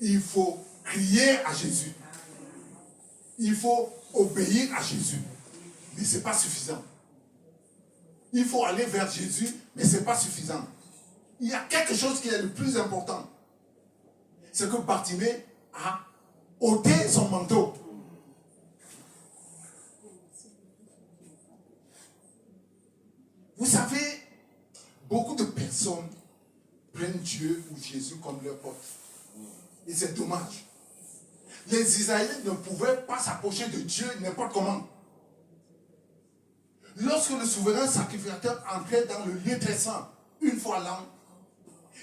il faut crier à Jésus. Il faut obéir à Jésus. Mais ce n'est pas suffisant. Il faut aller vers Jésus, mais ce n'est pas suffisant. Il y a quelque chose qui est le plus important. C'est que Bartimée a ôté son manteau. Vous savez, beaucoup de personnes prennent Dieu ou Jésus comme leur pote. Et c'est dommage. Les Israélites ne pouvaient pas s'approcher de Dieu n'importe comment. Lorsque le souverain sacrificateur entrait dans le lieu très saint, une fois l'an,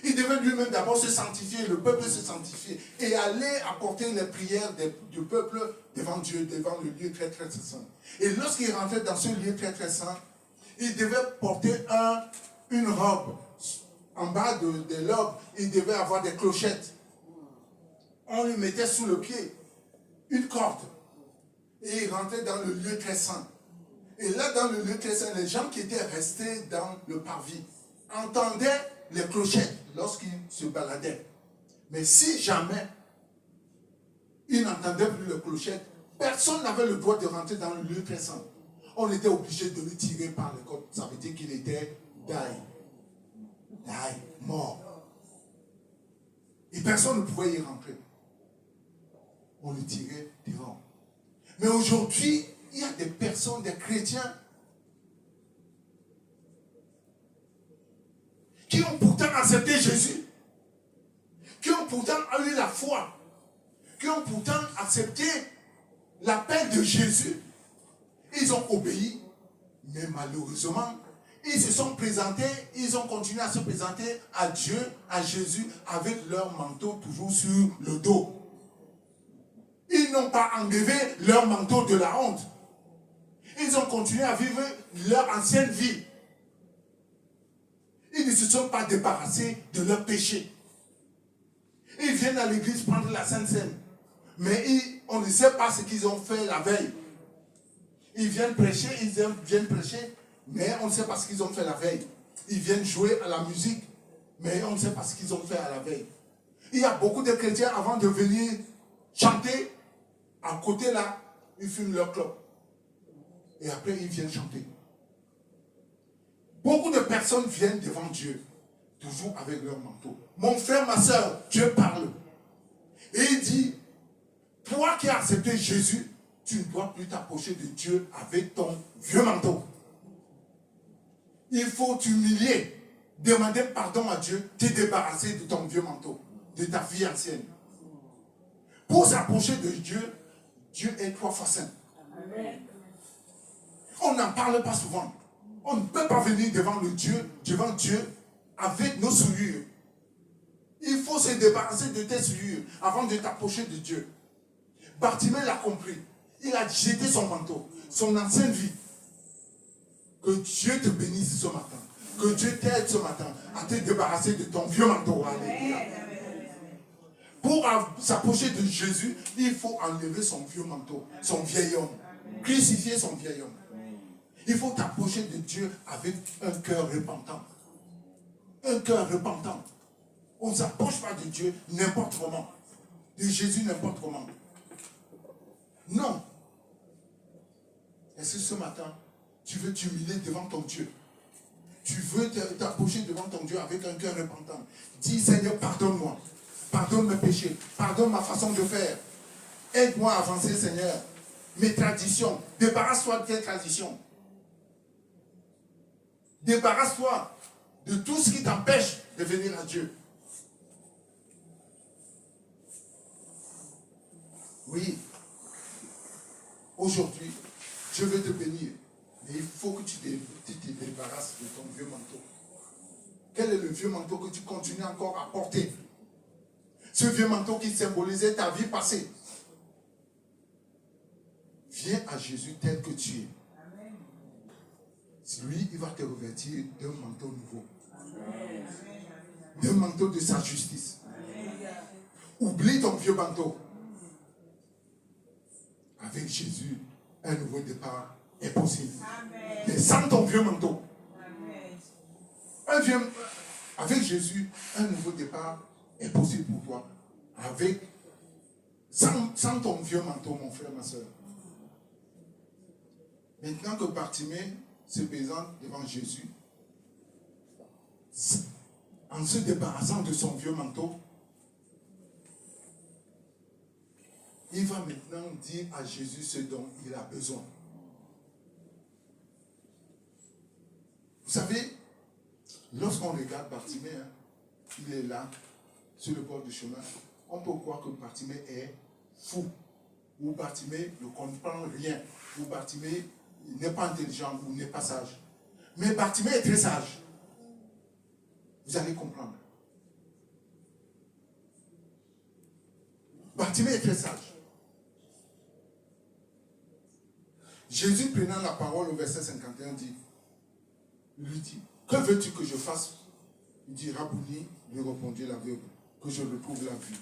il devait lui-même d'abord se sanctifier, le peuple se sanctifier, et aller apporter les prières du peuple devant Dieu, devant le lieu très très saint. Et lorsqu'il rentrait dans ce lieu très très saint, il devait porter une robe. En bas de l'orbe, il devait avoir des clochettes. On lui mettait sous le pied une corde. Et il rentrait dans le lieu très saint. Et là, dans le lieu très saint, les gens qui étaient restés dans le parvis entendaient les clochettes lorsqu'ils se baladaient. Mais si jamais ils n'entendaient plus les clochettes, personne n'avait le droit de rentrer dans le lieu très saint. On était obligé de le tirer par les côtes. Ça veut dire qu'il était mort. Et personne ne pouvait y rentrer. On le tirait devant. Mais aujourd'hui, il y a des personnes, des chrétiens, qui ont pourtant accepté Jésus, qui ont pourtant eu la foi, qui ont pourtant accepté l'appel de Jésus. Ils ont obéi, mais malheureusement, ils se sont présentés, ils ont continué à se présenter à Dieu, à Jésus, avec leur manteau toujours sur le dos. Ils n'ont pas enlevé leur manteau de la honte. Ils ont continué à vivre leur ancienne vie. Ils ne se sont pas débarrassés de leurs péchés. Ils viennent à l'église prendre la Sainte Seine. Mais on ne sait pas ce qu'ils ont fait la veille. Ils viennent prêcher, mais on ne sait pas ce qu'ils ont fait la veille. Ils viennent jouer à la musique, mais on ne sait pas ce qu'ils ont fait à la veille. Il y a beaucoup de chrétiens, avant de venir chanter, à côté là, ils fument leur clope. Et après, ils viennent chanter. Beaucoup de personnes viennent devant Dieu, toujours avec leur manteau. Mon frère, ma soeur, Dieu parle. Et il dit, toi qui as accepté Jésus, tu ne dois plus t'approcher de Dieu avec ton vieux manteau. Il faut t'humilier, demander pardon à Dieu, te débarrasser de ton vieux manteau, de ta vie ancienne. Pour s'approcher de Dieu, Dieu est 3 fois saint. Amen. On n'en parle pas souvent. On ne peut pas venir devant Dieu avec nos souillures. Il faut se débarrasser de tes souillures avant de t'approcher de Dieu. Bartimée l'a compris. Il a jeté son manteau, son ancienne vie. Que Dieu te bénisse ce matin. Que Dieu t'aide ce matin à te débarrasser de ton vieux manteau. Alléluia. Pour s'approcher de Jésus, il faut enlever son vieux manteau, son vieil homme. Crucifier son vieil homme. Il faut t'approcher de Dieu avec un cœur repentant. Un cœur repentant. On ne s'approche pas de Dieu n'importe comment. De Jésus n'importe comment. Non. Est-ce que ce matin, tu veux t'humilier devant ton Dieu? Tu veux t'approcher devant ton Dieu avec un cœur repentant. Dis, Seigneur, pardonne-moi. Pardonne mes péchés. Pardonne ma façon de faire. Aide-moi à avancer, Seigneur. Mes traditions. Débarrasse-toi de tes traditions. Débarrasse-toi de tout ce qui t'empêche de venir à Dieu. Oui. Aujourd'hui, je veux te bénir. Mais il faut que tu te débarrasses de ton vieux manteau. Quel est le vieux manteau que tu continues encore à porter? Ce vieux manteau qui symbolisait ta vie passée. Viens à Jésus tel que tu es. Lui, il va te revêtir d'un manteau nouveau. D'un manteau de sa justice. Oublie ton vieux manteau. Avec Jésus, un nouveau départ est possible. Mais sans ton vieux manteau. Avec Jésus, un nouveau départ est possible pour toi. avec, sans ton vieux manteau, mon frère, ma soeur. Maintenant que Bartimée se présente devant Jésus, en se débarrassant de son vieux manteau, il va maintenant dire à Jésus ce dont il a besoin. Vous savez, lorsqu'on regarde Bartimée, il est là, sur le bord du chemin, on peut croire que Bartimée est fou, ou Bartimée ne comprend rien, ou Bartimée n'est pas intelligent, ou n'est pas sage. Mais Bartimée est très sage. Vous allez comprendre. Bartimée est très sage. Jésus, prenant la parole au verset 51, lui dit, que veux-tu que je fasse? Il dit, Rabouni, lui répondit l'aveugle, que je retrouve la vue.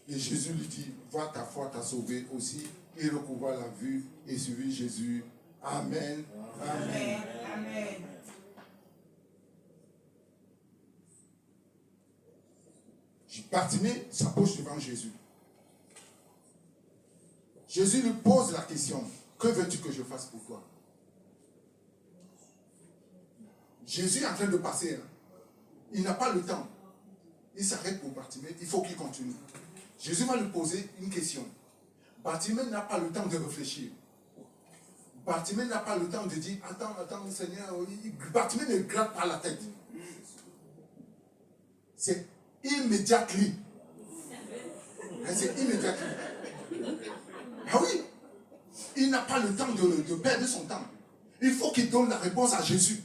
Et Jésus lui dit, va, ta foi t'a sauvé aussi. Il recouvra la vue et suivit Jésus. Amen. Amen. Amen. Bartimée s'approche devant Jésus. Jésus lui pose la question, que veux-tu que je fasse pour toi? Jésus est en train de passer. Il n'a pas le temps. Il s'arrête pour Bartimée. Il faut qu'il continue. Jésus va lui poser une question. Bartimée n'a pas le temps de réfléchir. Bartimée n'a pas le temps de dire, attends, Seigneur. Bartimée ne gratte pas la tête. C'est immédiatement. C'est immédiatement. Ah oui. Il n'a pas le temps de perdre son temps. Il faut qu'il donne la réponse à Jésus.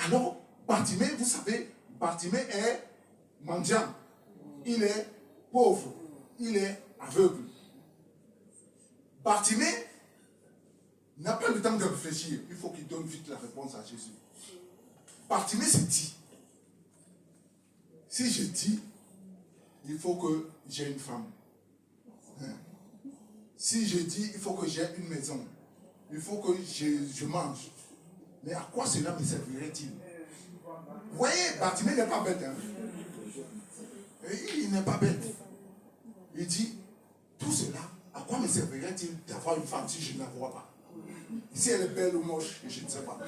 Alors, Bartimée, vous savez, Bartimée est mendiant. Il est pauvre. Il est aveugle. Bartimée n'a pas le temps de réfléchir. Il faut qu'il donne vite la réponse à Jésus. Bartimée se dit, si je dis, il faut que j'ai une femme. Si je dis, il faut que j'ai une maison. Il faut que je mange. Mais à quoi cela me servirait-il? Vous voyez, Bartimée n'est pas bête. Il n'est pas bête. Il dit, tout cela, à quoi me servirait-il d'avoir une femme si je ne la vois pas? Si elle est belle ou moche, je ne sais pas.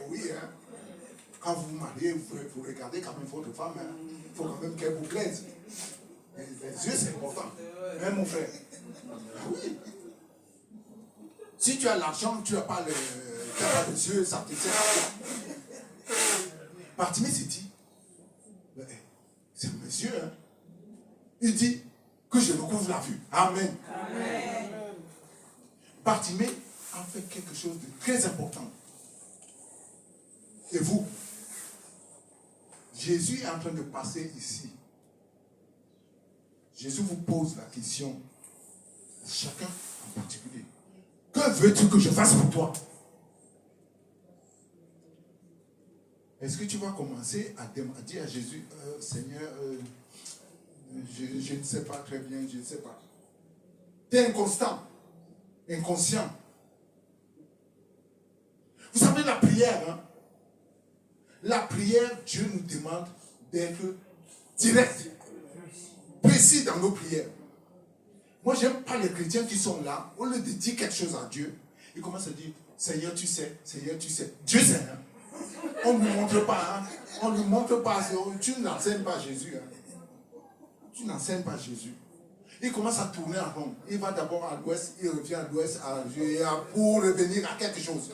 Oui, quand vous vous mariez, vous regardez quand même votre femme. Il faut quand même qu'elle vous plaise. Les yeux, c'est important. Mon frère. Oui. Si tu as l'argent, tu n'as pas les yeux, ça te sert à quoi? Bartimée s'est dit, c'est un monsieur. Il dit que je recouvre la vue. Amen. Amen. Bartimée a fait quelque chose de très important. Et vous, Jésus est en train de passer ici. Jésus vous pose la question, chacun en particulier. Que veux-tu que je fasse pour toi? Est-ce que tu vas commencer à dire à Jésus, Seigneur, je ne sais pas très bien, je ne sais pas. Tu es inconstant, inconscient. Vous savez, la prière, la prière, Dieu nous demande d'être direct, précis dans nos prières. Moi, je n'aime pas les chrétiens qui sont là, au lieu de dire quelque chose à Dieu, ils commencent à dire, Seigneur, tu sais, Seigneur, tu sais. Dieu sait, On ne lui montre pas, On ne lui montre pas, tu n'enseignes pas Jésus, Tu n'enseignes pas Jésus. Il commence à tourner en rond. Il va d'abord à l'ouest, il revient à l'ouest, pour revenir à quelque chose.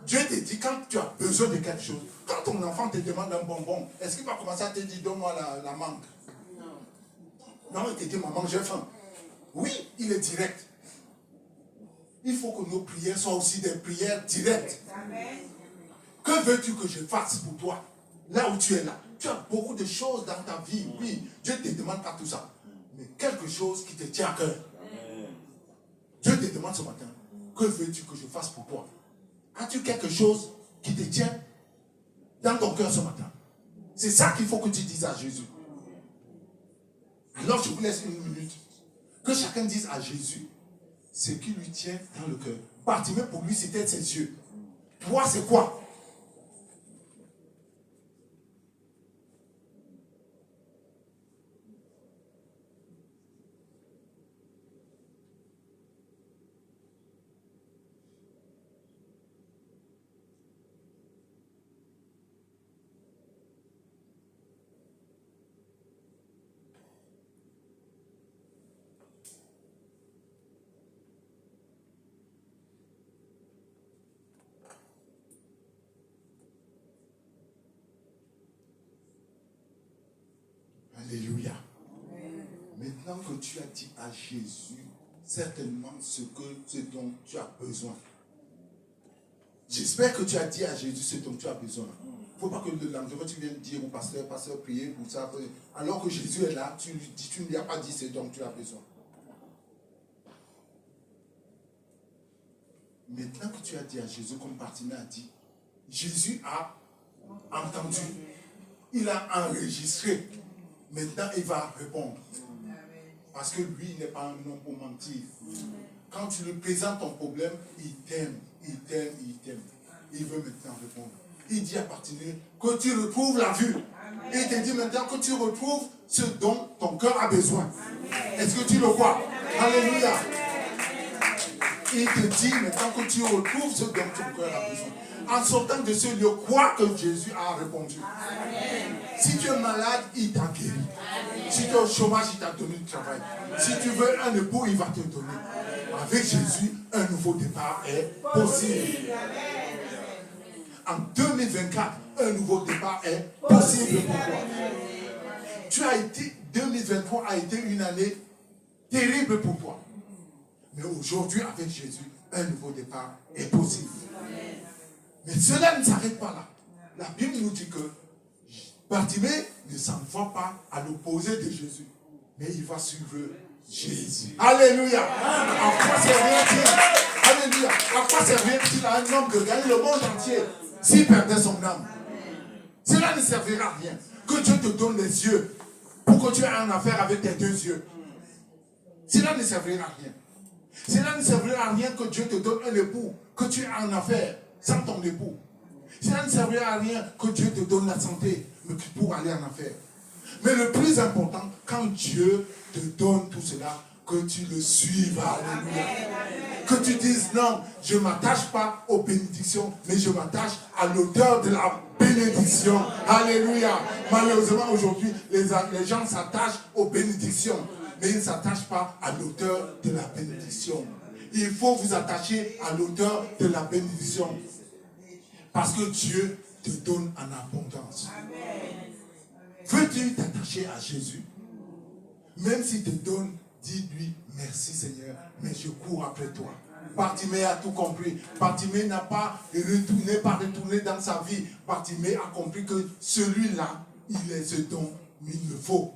Dieu te dit, quand tu as besoin de quelque chose, quand ton enfant te demande un bonbon, est-ce qu'il va commencer à te dire, donne-moi la mangue? Non, il te dit, maman, j'ai faim. Oui, il est direct. Il faut que nos prières soient aussi des prières directes. Amen. Que veux-tu que je fasse pour toi? Là où tu es là. Tu as beaucoup de choses dans ta vie. Oui, Dieu ne te demande pas tout ça. Mais quelque chose qui te tient à cœur. Dieu te demande ce matin, que veux-tu que je fasse pour toi? As-tu quelque chose qui te tient dans ton cœur ce matin? C'est ça qu'il faut que tu dises à Jésus. Alors je vous laisse une minute. Que chacun dise à Jésus ce qui lui tient dans le cœur. Bartimée, pour lui, c'était ses yeux. Toi, c'est quoi? Maintenant que tu as dit à Jésus certainement ce dont tu as besoin. J'espère que tu as dit à Jésus ce dont tu as besoin. Il ne faut pas que le lendemain tu viennes dire au pasteur, priez pour ça. Alors que Jésus est là, tu ne lui as pas dit ce dont tu as besoin. Maintenant que tu as dit à Jésus, comme Bartimée a dit, Jésus a entendu, il a enregistré. Maintenant, il va répondre. Parce que lui, il n'est pas un homme pour mentir. Quand tu lui présentes ton problème, il t'aime, il t'aime, il t'aime. Il veut maintenant répondre. Il dit à Bartimée que tu retrouves la vue. Et il te dit maintenant que tu retrouves ce dont ton cœur a besoin. Est-ce que tu le crois? Alléluia. Il te dit maintenant que tu retrouves ce dont ton cœur a besoin. En sortant de ce lieu, crois que Jésus a répondu. Si tu es malade, il t'a guéri. Si tu es au chômage, il t'a donné du travail. Si tu veux un époux, il va te donner. Avec Jésus, un nouveau départ est possible. En 2024, un nouveau départ est possible pour toi. 2023 a été une année terrible pour toi. Mais aujourd'hui, avec Jésus, un nouveau départ est possible. Mais cela ne s'arrête pas là. La Bible nous dit que Bartimée ne s'envoie pas à l'opposé de Jésus, mais il va suivre Jésus. Alléluia. À quoi servirait-il? Alléluia. À quoi servirait-il à un homme de gagner le monde entier s'il perdait son âme? Cela ne servira à rien. Que Dieu te donne les yeux pour que tu aies une affaire avec tes deux yeux. Cela ne servira à rien. Cela ne servira à rien que Dieu te donne un époux, que tu aies une affaire sans ton époux. Cela ne servira à rien que Dieu te donne la santé pour aller en affaire. Mais le plus important, quand Dieu te donne tout cela, que tu le suives. Alléluia. Que tu dises non, je ne m'attache pas aux bénédictions, mais je m'attache à l'auteur de la bénédiction. Alléluia. Malheureusement, aujourd'hui, les gens s'attachent aux bénédictions, mais ils ne s'attachent pas à l'auteur de la bénédiction. Il faut vous attacher à l'auteur de la bénédiction. Parce que Dieu te donne en abondance. Veux-tu t'attacher à Jésus? Même s'il te donne, dis-lui merci Seigneur, mais je cours après toi. Bartimée a tout compris. Bartimée n'a pas retourné dans sa vie. Bartimée a compris que celui-là, il est ce dont il me faut.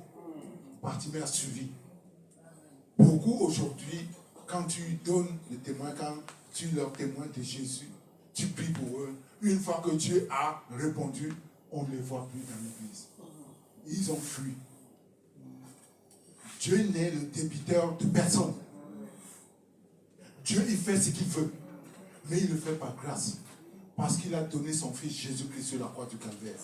Bartimée a suivi. Beaucoup aujourd'hui, quand tu donnes le témoin, quand tu leur témoignes de Jésus, tu pries pour eux. Une fois que Dieu a répondu, on ne les voit plus dans l'église. Ils ont fui. Dieu n'est le débiteur de personne. Dieu, il fait ce qu'il veut. Mais il le fait par grâce. Parce qu'il a donné son fils Jésus-Christ sur la croix du Calvaire.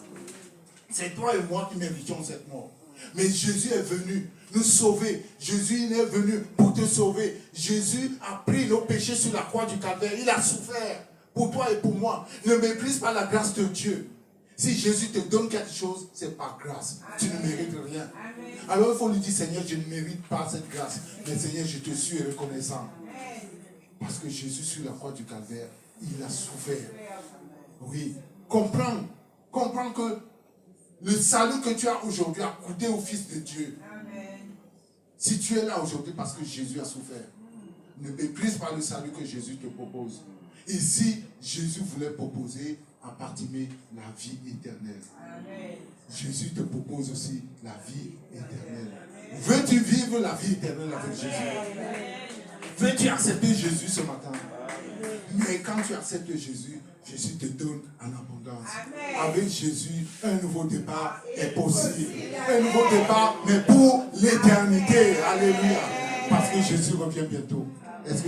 C'est toi et moi qui méritions cette mort. Mais Jésus est venu nous sauver. Jésus est venu pour te sauver. Jésus a pris nos péchés sur la croix du Calvaire. Il a souffert pour toi et pour moi. Ne méprise pas la grâce de Dieu. Si Jésus te donne quelque chose, c'est par grâce. Tu ne mérites rien. Alors il faut lui dire, Seigneur, je ne mérite pas cette grâce. Mais Seigneur, je te suis reconnaissant. Parce que Jésus sur la croix du Calvaire, il a souffert. Oui. Comprends que le salut que tu as aujourd'hui a coûté au Fils de Dieu. Si tu es là aujourd'hui parce que Jésus a souffert, ne méprise pas le salut que Jésus te propose. Ici, Jésus voulait proposer à Bartimée la vie éternelle. Jésus te propose aussi la vie éternelle. Veux-tu vivre la vie éternelle avec Jésus? Veux-tu accepter Jésus ce matin? Mais quand tu acceptes Jésus, Jésus te donne en abondance. Avec Jésus, un nouveau départ est possible. Un nouveau départ, mais pour l'éternité. Alléluia. Parce que Jésus revient bientôt. Est-ce que